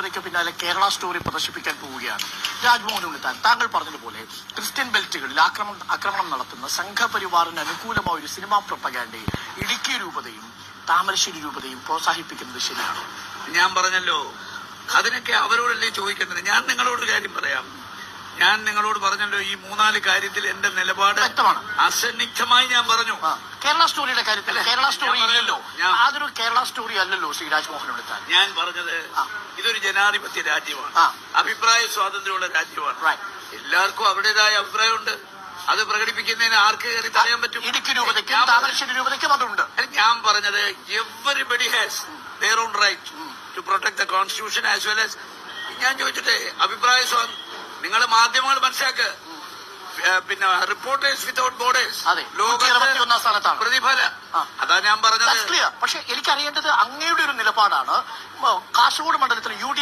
രൂപതയ്ക്ക് പിന്നാലെ കേരള സ്റ്റോറി പ്രദർശിപ്പിക്കാൻ പോവുകയാണ്. രാജ്മോഹൻ ഉണ്ണിത്താൻ, താങ്കൾ പറഞ്ഞതുപോലെ ക്രിസ്ത്യൻ ബെൽറ്റുകളിൽ ആക്രമണം നടത്തുന്ന സംഘപരിവാറിന് അനുകൂലമായ ഒരു സിനിമാ പ്രൊപ്പഗാൻഡയെ ഇടുക്കി രൂപതയും താമരശ്ശേരി രൂപതയും പ്രോത്സാഹിപ്പിക്കുന്നത് ശരിയാണോ? ഞാൻ പറഞ്ഞല്ലോ, അതിനൊക്കെ അവരോടല്ലേ ചോദിക്കേണ്ടത്. ഞാൻ നിങ്ങളോട് കാര്യം പറയാം. ഞാൻ നിങ്ങളോട് പറഞ്ഞല്ലോ, ഈ 3-4 കാര്യത്തിൽ എന്റെ നിലപാട് വ്യക്തമാണ്. അസന്നിഗ്ധമായി ഞാൻ പറഞ്ഞു. കേരള സ്റ്റോറിയുടെ കാര്യത്തിൽ കേരള സ്റ്റോറി ഇല്ലല്ലോ, അതൊരു കേരള സ്റ്റോറി അല്ലല്ലോ ശ്രീ രാജ്മോഹൻ ഉണ്ണിത്താൻ. ഞാൻ പറഞ്ഞത് ഇതൊരു ജനാധിപത്യ രാജ്യമാണ്, അഭിപ്രായ സ്വാതന്ത്ര്യമുള്ള രാജ്യമാണ്. എല്ലാവർക്കും അവരുടേതായ അഭിപ്രായമുണ്ട്. അത് പ്രകടിപ്പിക്കുന്നതിന് ആർക്ക് കയറി തടയാൻ പറ്റും? ഇടുക്കി രൂപതയ്ക്കും താമരശ്ശേരി രൂപതയ്ക്കും അതുണ്ട്. ഞാൻ പറഞ്ഞത് everybody has their own right to protect the constitution as well as. ഞാൻ ചോദിച്ചിട്ടെ, അഭിപ്രായ സ്വാതന്ത്ര്യം നിങ്ങൾ മാധ്യമങ്ങൾ മനസ്സിലാക്കുക. പിന്നെ റിപ്പോർട്ടേഴ്സ് വിത്തൗട്ട് ബോർഡേഴ്സ് ലോകത്തെ പ്രതിഫല, അതാ ഞാൻ പറഞ്ഞത്. പക്ഷെ എനിക്കറിയേണ്ടത് അങ്ങയുടെ ഒരു നിലപാടാണ്. കാസർഗോഡ് മണ്ഡലത്തിൽ UDF